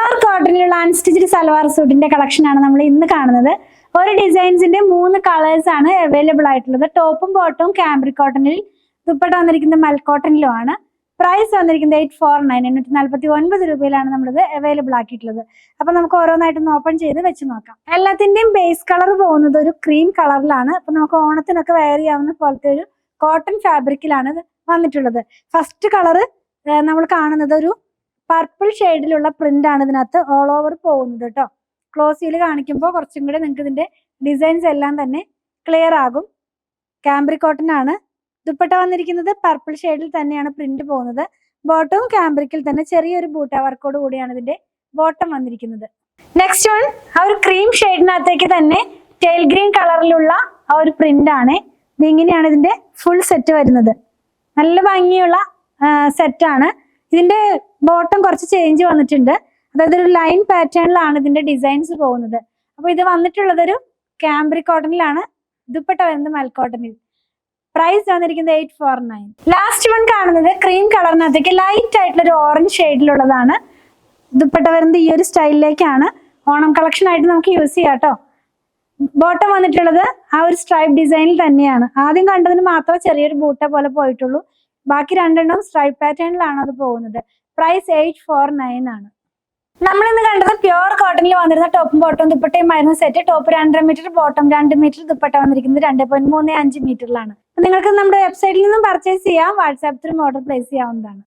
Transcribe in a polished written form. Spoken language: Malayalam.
പ്യുവർ കോട്ടണിലുള്ള അൺസ്റ്റിച്ച്ഡ് സൽവാർ സൂട്ടിന്റെ കളക്ഷൻ ആണ് നമ്മൾ ഇന്ന് കാണുന്നത്. ഒരു ഡിസൈൻസിന്റെ 3 കളേഴ്സ് ആണ് അവൈലബിൾ ആയിട്ടുള്ളത്. ടോപ്പും ബോട്ടവും കാംബ്രിക് കോട്ടണിൽ, ദുപ്പട്ട വന്നിരിക്കുന്നത് മൽ കോട്ടണിലും ആണ്. പ്രൈസ് വന്നിരിക്കുന്നത് 849 849 രൂപയിലാണ് നമ്മളിത് അവൈലബിൾ ആക്കിയിട്ടുള്ളത്. അപ്പൊ നമുക്ക് ഓരോന്നായിട്ടൊന്ന് ഓപ്പൺ ചെയ്ത് വെച്ച് നോക്കാം. എല്ലാത്തിന്റെയും ബേസ് കളർ പോകുന്നത് ഒരു ക്രീം കളറിലാണ്. അപ്പൊ നമുക്ക് ഓണത്തിനൊക്കെ വെയർ ചെയ്യാവുന്ന പോലത്തെ ഒരു കോട്ടൺ ഫാബ്രിക്കിലാണ് ഇത് വന്നിട്ടുള്ളത്. ഫസ്റ്റ് കളർ നമ്മൾ കാണുന്നത് ഒരു പർപ്പിൾ ഷെയ്ഡിലുള്ള പ്രിന്റ് ആണ് ഇതിനകത്ത് ഓൾ ഓവർ പോകുന്നത് കേട്ടോ. ക്ലോസിൽ കാണിക്കുമ്പോൾ കുറച്ചും കൂടെ നിങ്ങൾക്ക് ഇതിന്റെ ഡിസൈൻസ് എല്ലാം തന്നെ ക്ലിയർ ആകും. കാംബ്രിക് കോട്ടൺ ആണ്. ദുപ്പട്ട വന്നിരിക്കുന്നത് പർപ്പിൾ ഷെയ്ഡിൽ തന്നെയാണ് പ്രിന്റ് പോകുന്നത്. ബോട്ടവും കാംബ്രിക്കിൽ തന്നെ ചെറിയൊരു ബൂട്ട വർക്കോട് കൂടിയാണ് ഇതിന്റെ ബോട്ടം വന്നിരിക്കുന്നത്. നെക്സ്റ്റ് വൺ ആ ഒരു ക്രീം ഷെയ്ഡിനകത്തേക്ക് തന്നെ ടെയിൽ ഗ്രീൻ കളറിലുള്ള ആ ഒരു പ്രിന്റ് ആണ്. ഇങ്ങനെയാണ് ഇതിന്റെ ഫുൾ സെറ്റ് വരുന്നത്. നല്ല ഭംഗിയുള്ള സെറ്റാണ്. ഇതിന്റെ ബോട്ടം കുറച്ച് ചേഞ്ച് വന്നിട്ടുണ്ട്. അതായത് ഒരു ലൈൻ പാറ്റേണിലാണ് ഇതിന്റെ ഡിസൈൻസ് പോകുന്നത്. അപ്പൊ ഇത് വന്നിട്ടുള്ളത് ഒരു കാംബ്രിക് കോട്ടണിലാണ്. ദുപ്പട്ട വരുന്നത് മൽ കോട്ടണിൽ. പ്രൈസ് വന്നിരിക്കുന്നത് 849. ലാസ്റ്റ് വൺ കാണുന്നത് ക്രീം കളറിനകത്തേക്ക് ലൈറ്റ് ആയിട്ടുള്ള ഒരു ഓറഞ്ച് ഷെയ്ഡിലുള്ളതാണ്. ദുപ്പട്ട വരുന്നത് ഈ ഒരു സ്റ്റൈലിലേക്കാണ്. ഓണം കളക്ഷൻ ആയിട്ട് നമുക്ക് യൂസ് ചെയ്യാം കേട്ടോ. ബോട്ടം വന്നിട്ടുള്ളത് ആ ഒരു സ്ട്രൈപ്പ് ഡിസൈനിൽ തന്നെയാണ്. ആദ്യം കണ്ടതിന് മാത്രമേ ചെറിയൊരു ബൂട്ട പോലെ പോയിട്ടുള്ളൂ. ബാക്കി രണ്ടെണ്ണവും സ്ട്രൈപ്പ് പാറ്റേണിലാണ് അത് പോകുന്നത്. പ്രൈസ് 849 ആണ്. നമ്മൾ ഇന്ന് കണ്ടത് പ്യുവർ കോട്ടണിൽ വന്നിരുന്ന ടോപ്പും ബോട്ടവും ദുപ്പട്ടയുമായിരുന്നു set. Top 2.5 metre, bottom 2 metre, dupatta വന്നിരിക്കുന്നത് 2.35 മീറ്ററിലാണ്. നിങ്ങൾക്ക് നമ്മുടെ വെബ്സൈറ്റിൽ നിന്നും പർച്ചേസ് ചെയ്യാം. വാട്സാപ്പ് ത്രൂ ഓർഡർ പ്ലേസ് ചെയ്യാവുന്നതാണ്.